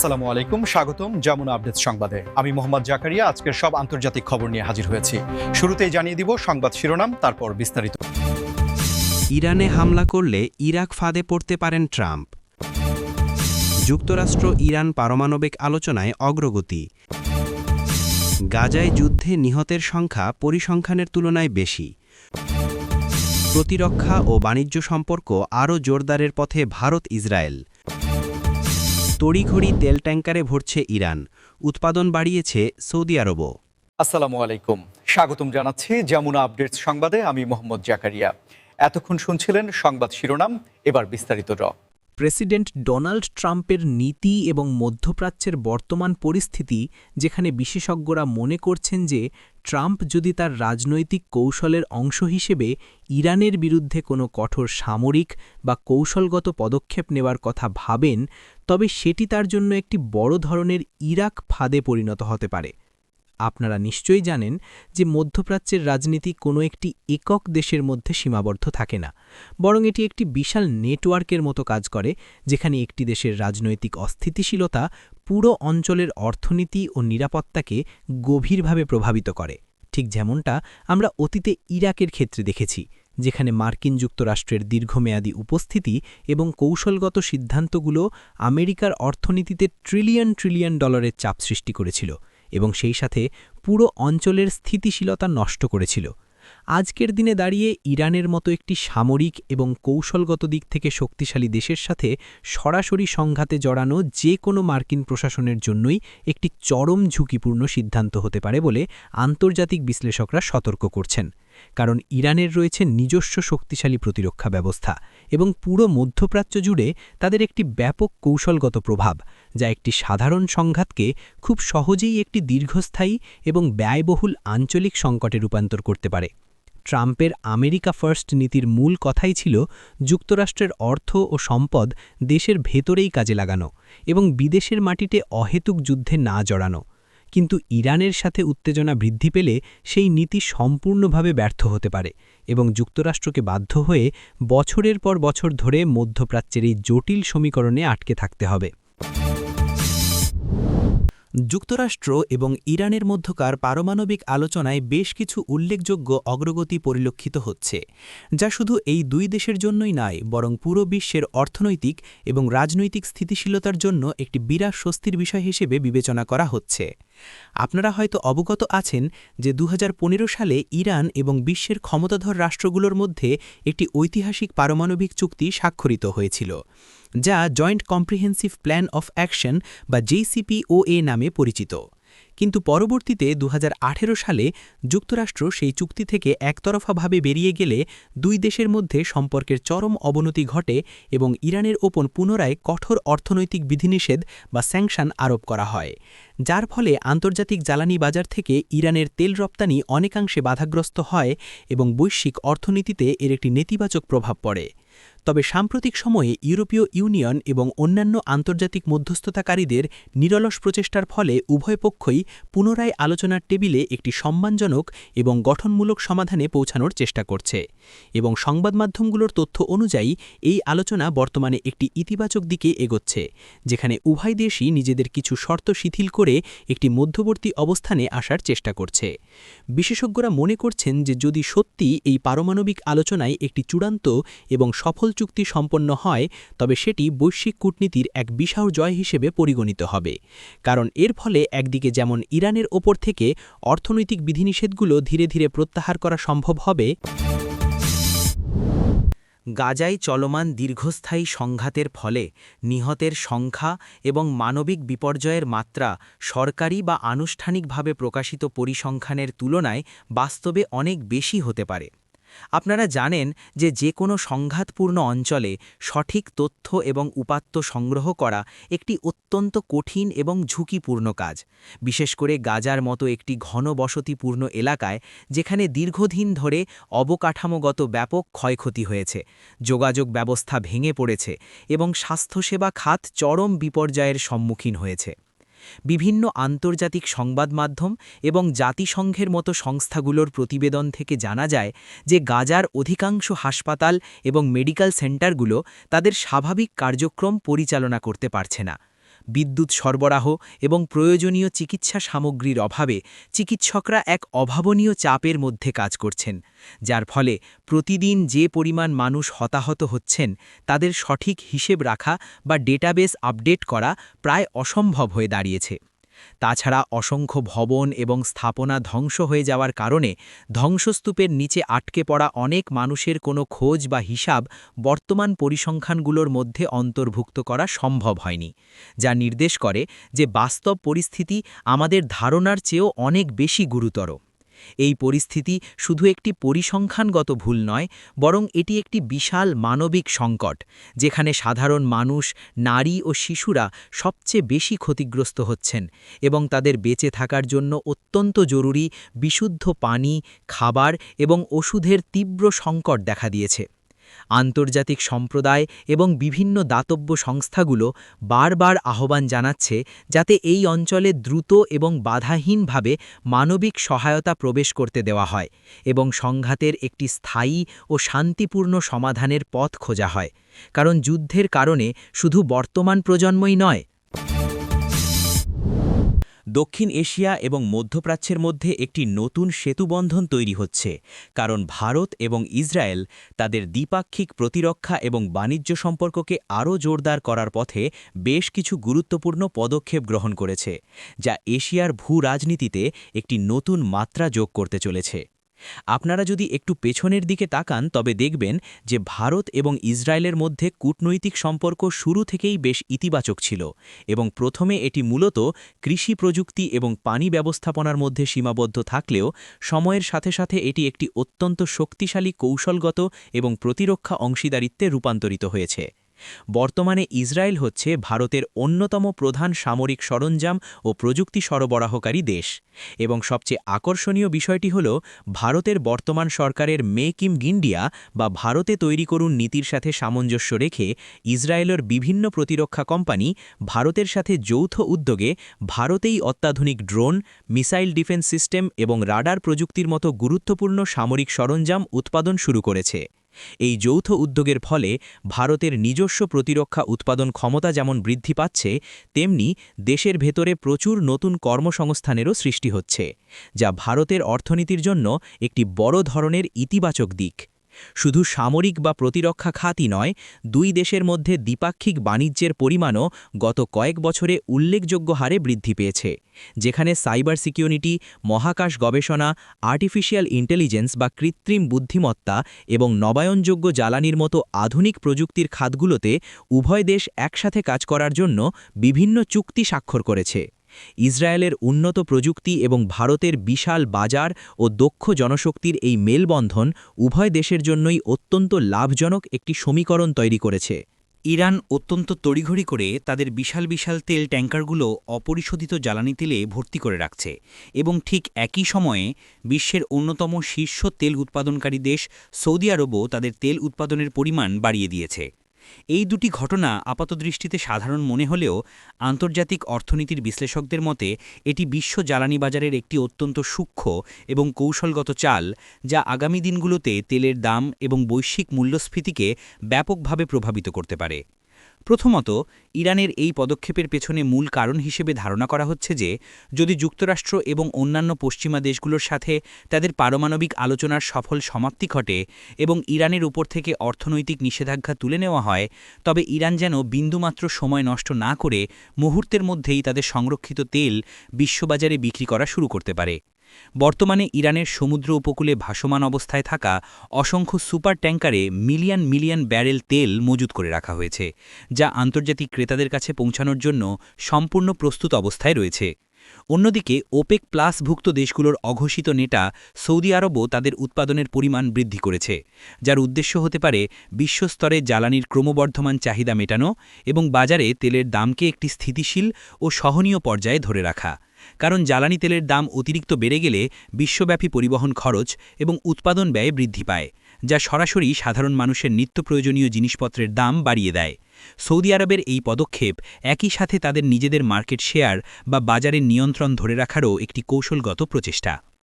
আসসালামু আলাইকুম, স্বাগতম যমুনা আপডেট সংবাদে। আমি মোহাম্মদ জাকারিয়া আজকের সব আন্তর্জাতিক খবর নিয়ে হাজির হয়েছি। শুরুতেই জানিয়ে দিব সংবাদ শিরোনাম, তারপর বিস্তারিত। ইরানে হামলা করলে ইরাক ফাঁদে পড়তে পারেন ট্রাম্প। যুক্তরাষ্ট্র ইরান পারমাণবিক আলোচনায় অগ্রগতি। গাজায় যুদ্ধে নিহতের সংখ্যা পরিসংখ্যানের তুলনায় বেশি। প্রতিরক্ষা ও বাণিজ্য সম্পর্ক আরও জোরদারের পথে ভারত ইসরায়েল। তড়িঘড়ি তেল ট্যাঙ্কারে ভরছে ইরান, উৎপাদন বাড়িয়েছে সৌদি আরবও। আসসালামু আলাইকুম, স্বাগতম জানাচ্ছি যমুনা আপডেটস সংবাদে। আমি মোহাম্মদ জাকারিয়া। এতক্ষণ শুনছিলেন সংবাদ শিরোনাম, এবার বিস্তারিত। প্রেসিডেন্ট ডোনাল্ড ট্রাম্পের নীতি এবং মধ্যপ্রাচ্যের বর্তমান পরিস্থিতি, যেখানে বিশেষজ্ঞরা মনে করছেন যে ট্রাম্প যদি তার রাজনৈতিক কৌশলের অংশ হিসেবে ইরানের বিরুদ্ধে কোনো কঠোর সামরিক বা কৌশলগত পদক্ষেপ নেওয়ার কথা ভাবেন, তবে সেটি তার জন্য একটি বড় ধরনের ইরাক ফাঁদে পরিণত হতে পারে। আপনারা নিশ্চয়ই জানেন যে মধ্যপ্রাচ্যের রাজনীতি কোনো একটি একক দেশের মধ্যে সীমাবদ্ধ থাকে না, বরং এটি একটি বিশাল নেটওয়ার্কের মতো কাজ করে, যেখানে একটি দেশের রাজনৈতিক অস্থিতিশীলতা পুরো অঞ্চলের অর্থনীতি ও নিরাপত্তাকে গভীরভাবে প্রভাবিত করে। ঠিক যেমনটা আমরা অতীতে ইরাকের ক্ষেত্রে দেখেছি, যেখানে মার্কিন যুক্তরাষ্ট্রের দীর্ঘমেয়াদী উপস্থিতি এবং কৌশলগত সিদ্ধান্তগুলো আমেরিকার অর্থনীতিতে ট্রিলিয়ন ডলারের চাপ সৃষ্টি করেছিল এবং সেই সাথে পুরো অঞ্চলের স্থিতিশীলতা নষ্ট করেছিল। আজকের দিনে দাঁড়িয়ে ইরানের মতো একটি সামরিক এবং কৌশলগত দিক থেকে শক্তিশালী দেশের সাথে সরাসরি সংঘাতে জড়ানো যে কোনো মার্কিন প্রশাসনের জন্যই একটি চরম ঝুঁকিপূর্ণ সিদ্ধান্ত হতে পারে বলে আন্তর্জাতিক বিশ্লেষকরা সতর্ক করছেন। কারণ ইরানের রয়েছে নিজস্ব শক্তিশালী প্রতিরক্ষা ব্যবস্থা এবং পুরো মধ্যপ্রাচ্য জুড়ে তাদের একটি ব্যাপক কৌশলগত প্রভাব, যা একটি সাধারণ সংঘাতকে খুব সহজেই একটি দীর্ঘস্থায়ী এবং ব্যয়বহুল আঞ্চলিক সংকটে রূপান্তর করতে পারে। ট্রাম্পের আমেরিকা ফার্স্ট নীতির মূল কথাই ছিল যুক্তরাষ্ট্রের অর্থ ও সম্পদ দেশের ভেতরেই কাজে লাগানো এবং বিদেশের মাটিতে অহেতুক যুদ্ধে না জড়ানো। কিন্তু ইরানের সাথে উত্তেজনা বৃদ্ধি পেলে সেই নীতি সম্পূর্ণভাবে ব্যর্থ হতে পারে এবং যুক্তরাষ্ট্রকে বাধ্য হয়ে বছরের পর বছর ধরে মধ্যপ্রাচ্যের এই জটিল সমীকরণে আটকে থাকতে হবে। যুক্তরাষ্ট্র এবং ইরানের মধ্যকার পারমাণবিক আলোচনায় বেশ কিছু উল্লেখযোগ্য অগ্রগতি পরিলক্ষিত হচ্ছে, যা শুধু এই দুই দেশের জন্যই নয়, বরং পুরো বিশ্বের অর্থনৈতিক এবং রাজনৈতিক স্থিতিশীলতার জন্য একটি বিরাট স্বস্তির বিষয় হিসেবে বিবেচনা করা হচ্ছে। আপনারা হয়তো অবগত আছেন যে 2015 সালে ইরান এবং বিশ্বের ক্ষমতাধর রাষ্ট্রগুলোর মধ্যে একটি ঐতিহাসিক পারমাণবিক চুক্তি স্বাক্ষরিত হয়েছিল, যা joint comprehensive plan of action বা JCPOA নামে পরিচিত। কিন্তু পরবর্তীতে 2018 সালে যুক্তরাষ্ট্র সেই চুক্তি থেকে একতরফাভাবে বেরিয়ে গেলে দুই দেশের মধ্যে সম্পর্কের চরম অবনতি ঘটে এবং ইরানের ওপর পুনরায় কঠোর অর্থনৈতিক বিধিনিষেধ বা স্যাংশন আরোপ করা হয়, যার ফলে আন্তর্জাতিক জ্বালানি বাজার থেকে ইরানের তেল রপ্তানি অনেকাংশে বাধাগ্রস্ত হয় এবং বৈশ্বিক অর্থনীতিতে এর একটি নেতিবাচক প্রভাব পড়ে। তবে সাম্প্রতিক সময়ে ইউরোপীয় ইউনিয়ন এবং অন্যান্য আন্তর্জাতিক মধ্যস্থতাকারীদের নিরলস প্রচেষ্টার ফলে উভয় পক্ষই পুনরায় আলোচনার টেবিলে একটি সম্মানজনক এবং গঠনমূলক সমাধানে পৌঁছানোর চেষ্টা করছে এবং সংবাদমাধ্যমগুলোর তথ্য অনুযায়ী এই আলোচনা বর্তমানে একটি ইতিবাচক দিকে এগোচ্ছে, যেখানে উভয় দেশই নিজেদের কিছু শর্ত শিথিল করে একটি মধ্যবর্তী অবস্থানে আসার চেষ্টা করছে। বিশেষজ্ঞরা মনে করছেন যে যদি সত্যি এই পারমাণবিক আলোচনায় একটি চূড়ান্ত এবং সফল চুক্তি সম্পন্ন হয়, তবে সেটি বৈশ্বিক কূটনীতির এক বিশাল জয় হিসেবে পরিগণিত হবে। কারণ এর ফলে একদিকে যেমন ইরানের ওপর থেকে অর্থনৈতিক বিধিনিষেধগুলো ধীরে ধীরে প্রত্যাহার করা সম্ভব হবে, গাজায় চলমান দীর্ঘস্থায়ী সংঘাতের ফলে নিহতের সংখ্যা এবং মানবিক বিপর্যয়ের মাত্রা সরকারি বা আনুষ্ঠানিকভাবে প্রকাশিত পরিসংখ্যানের তুলনায় বাস্তবে অনেক বেশি হতে পারে। আপনারা জানেন যে কোনো সংঘাতপূর্ণ অঞ্চলে সঠিক তথ্য এবং উপাত্ত সংগ্রহ করা একটি অত্যন্ত কঠিন এবং ঝুঁকিপূর্ণ কাজ, বিশেষ করে গাজার মতো একটি ঘনবসতিপূর্ণ এলাকায়, যেখানে দীর্ঘদিন ধরে অবকাঠামোগত ব্যাপক ক্ষয়ক্ষতি হয়েছে, যোগাযোগ ব্যবস্থা ভেঙে পড়েছে এবং স্বাস্থ্যসেবা খাত চরম বিপর্যয়ের সম্মুখীন হয়েছে। বিভিন্ন আন্তর্জাতিক সংবাদ মাধ্যম এবং জাতিসংঘের মতো সংস্থাগুলোর প্রতিবেদন থেকে জানা যায় যে গাজার অধিকাংশ হাসপাতাল এবং মেডিকেল সেন্টারগুলো তাদের স্বাভাবিক কার্যক্রম পরিচালনা করতে পারছে না। বিদ্যুৎ সরবরাহ এবং প্রয়োজনীয় চিকিৎসা সামগ্রীর অভাবে চিকিৎসকরা এক অভাবনীয় চাপের মধ্যে কাজ করছেন, যার ফলে প্রতিদিন যে পরিমাণ মানুষ হতাহত হচ্ছেন তাদের সঠিক হিসেব রাখা বা ডেটাবেস আপডেট করা প্রায় অসম্ভব হয়ে দাঁড়িয়েছে। তাছাড়া অসংখ্য ভবন এবং স্থাপনা ধ্বংস হয়ে যাওয়ার কারণে ধ্বংসস্তূপের নিচে আটকে পড়া অনেক মানুষের কোনো খোঁজ বা হিসাব বর্তমান পরিসংখ্যানগুলোর মধ্যে অন্তর্ভুক্ত করা সম্ভব হয়নি, যা নির্দেশ করে যে বাস্তব পরিস্থিতি আমাদের ধারণার চেয়েও অনেক বেশি গুরুতর। এই পরিস্থিতি শুধু একটি পরিসংখ্যানগত ভুল নয়, বরং এটি একটি বিশাল মানবিক সংকট, যেখানে সাধারণ মানুষ, নারী ও শিশুরা সবচেয়ে বেশি ক্ষতিগ্রস্ত হচ্ছেন এবং তাদের বেঁচে থাকার জন্য অত্যন্ত জরুরি বিশুদ্ধ পানি, খাবার এবং ওষুধের তীব্র সংকট দেখা দিয়েছে। আন্তর্জাতিক সম্প্রদায় এবং বিভিন্ন দাতব্য সংস্থাগুলো বারবার আহ্বান জানাচ্ছে যাতে এই অঞ্চলে দ্রুত এবং বাধাহীনভাবে মানবিক সহায়তা প্রবেশ করতে দেওয়া হয় এবং সংঘাতের একটি স্থায়ী ও শান্তিপূর্ণ সমাধানের পথ খোঁজা হয়, কারণ যুদ্ধের কারণে শুধু বর্তমান প্রজন্মই নয়। দক্ষিণ এশিয়া এবং মধ্যপ্রাচ্যের মধ্যে একটি নতুন সেতুবন্ধন তৈরি হচ্ছে, কারণ ভারত এবং ইসরায়েল তাদের দ্বিপাক্ষিক প্রতিরক্ষা এবং বাণিজ্য সম্পর্ককে আরও জোরদার করার পথে বেশ কিছু গুরুত্বপূর্ণ পদক্ষেপ গ্রহণ করেছে, যা এশিয়ার ভূ-রাজনীতিতে একটি নতুন মাত্রা যোগ করতে চলেছে। আপনারা যদি একটু পেছনের দিকে তাকান তবে দেখবেন যে ভারত এবং ইসরায়েলের মধ্যে কূটনৈতিক সম্পর্ক শুরু থেকেই বেশ ইতিবাচক ছিল এবং প্রথমে এটি মূলত কৃষি প্রযুক্তি এবং পানি ব্যবস্থাপনার মধ্যে সীমাবদ্ধ থাকলেও সময়ের সাথে সাথে এটি একটি অত্যন্ত শক্তিশালী কৌশলগত এবং প্রতিরক্ষা অংশীদারিত্বে রূপান্তরিত হয়েছে। বর্তমানে ইসরায়েল হচ্ছে ভারতের অন্যতম প্রধান সামরিক সরঞ্জাম ও প্রযুক্তি সরবরাহকারী দেশ, এবং সবচেয়ে আকর্ষণীয় বিষয়টি হল ভারতের বর্তমান সরকারের মেক ইন ইন্ডিয়া বা ভারতে তৈরি করুন নীতির সাথে সামঞ্জস্য রেখে ইসরায়েলের বিভিন্ন প্রতিরক্ষা কোম্পানি ভারতের সাথে যৌথ উদ্যোগে ভারতেই অত্যাধুনিক ড্রোন, মিসাইল ডিফেন্স সিস্টেম এবং রাডার প্রযুক্তির মতো গুরুত্বপূর্ণ সামরিক সরঞ্জাম উৎপাদন শুরু করেছে। এই যৌথ উদ্যোগের ফলে ভারতের নিজস্ব প্রতিরক্ষা উৎপাদন ক্ষমতা যেমন বৃদ্ধি পাচ্ছে, তেমনি দেশের ভেতরে প্রচুর নতুন কর্মসংস্থানেরও সৃষ্টি হচ্ছে, যা ভারতের অর্থনীতির জন্য একটি বড় ধরনের ইতিবাচক দিক। শুধু সামরিক বা প্রতিরক্ষা খাতই নয়, দুই দেশের মধ্যে দ্বিপাক্ষিক বাণিজ্যের পরিমাণও গত কয়েক বছরে উল্লেখযোগ্য হারে বৃদ্ধি পেয়েছে, যেখানে সাইবার সিকিউরিটি, মহাকাশ গবেষণা, আর্টিফিশিয়াল ইন্টেলিজেন্স বা কৃত্রিম বুদ্ধিমত্তা এবং নবায়নযোগ্য জ্বালানির মতো আধুনিক প্রযুক্তির খাতগুলোতে উভয় দেশ একসাথে কাজ করার জন্য বিভিন্ন চুক্তি স্বাক্ষর করেছে। ইসরায়েলের উন্নত প্রযুক্তি এবং ভারতের বিশাল বাজার ও দক্ষ জনশক্তির এই মেলবন্ধন উভয় দেশের জন্যই অত্যন্ত লাভজনক একটি সমীকরণ তৈরি করেছে। ইরান অত্যন্ত তড়িঘড়ি করে তাদের বিশাল বিশাল তেল ট্যাঙ্কারগুলো অপরিশোধিত জ্বালানি তেলে ভর্তি করে রাখছে এবং ঠিক একই সময়ে বিশ্বের অন্যতম শীর্ষ তেল উৎপাদনকারী দেশ সৌদি আরবও তাদের তেল উৎপাদনের পরিমাণ বাড়িয়ে দিয়েছে। এই দুটি ঘটনা আপাতদৃষ্টিতে সাধারণ মনে হলেও আন্তর্জাতিক অর্থনীতির বিশ্লেষকদের মতে এটি বিশ্ব জ্বালানি বাজারের একটি অত্যন্ত সূক্ষ্ম এবং কৌশলগত চাল, যা আগামী দিনগুলোতে তেলের দাম এবং বৈশ্বিক মূল্যস্ফীতিকে ব্যাপকভাবে প্রভাবিত করতে পারে। প্রথমত, ইরানের এই পদক্ষেপের পেছনে মূল কারণ হিসেবে ধারণা করা হচ্ছে যে যদি যুক্তরাষ্ট্র এবং অন্যান্য পশ্চিমা দেশগুলোর সাথে তাদের পারমাণবিক আলোচনার সফল সমাপ্তি ঘটে এবং ইরানের উপর থেকে অর্থনৈতিক নিষেধাজ্ঞা তুলে নেওয়া হয়, তবে ইরান যেন বিন্দুমাত্র সময় নষ্ট না করে মুহূর্তের মধ্যেই তাদের সংরক্ষিত তেল বিশ্ববাজারে বিক্রি করা শুরু করতে পারে। বর্তমানে ইরানের সমুদ্র উপকূলে ভাসমান অবস্থায় থাকা অসংখ্য সুপার ট্যাঙ্কারে মিলিয়ন মিলিয়ন ব্যারেল তেল মজুত করে রাখা হয়েছে, যা আন্তর্জাতিক ক্রেতাদের কাছে পৌঁছানোর জন্য সম্পূর্ণ প্রস্তুত অবস্থায় রয়েছে। অন্যদিকে ওপেক প্লাসভুক্ত দেশগুলোর অঘোষিত নেতা সৌদি আরবও তাদের উৎপাদনের পরিমাণ বৃদ্ধি করেছে, যার উদ্দেশ্য হতে পারে বিশ্বস্তরে জ্বালানির ক্রমবর্ধমান চাহিদা মেটানো এবং বাজারে তেলের দামকে একটি স্থিতিশীল ও সহনীয় পর্যায়ে ধরে রাখা। কারণ জ্বালানি তেলের দাম অতিরিক্ত বেড়ে গেলে বিশ্বব্যাপী পরিবহন খরচ এবং উৎপাদন ব্যয় বৃদ্ধি পায়, যা সরাসরি সাধারণ মানুষের নিত্য প্রয়োজনীয় জিনিসপত্রের দাম বাড়িয়ে দেয়। সৌদি আরবের এই পদক্ষেপ একই সাথে তাদের নিজেদের মার্কেট শেয়ার বা বাজারের নিয়ন্ত্রণ ধরে রাখারও একটি কৌশলগত প্রচেষ্টা।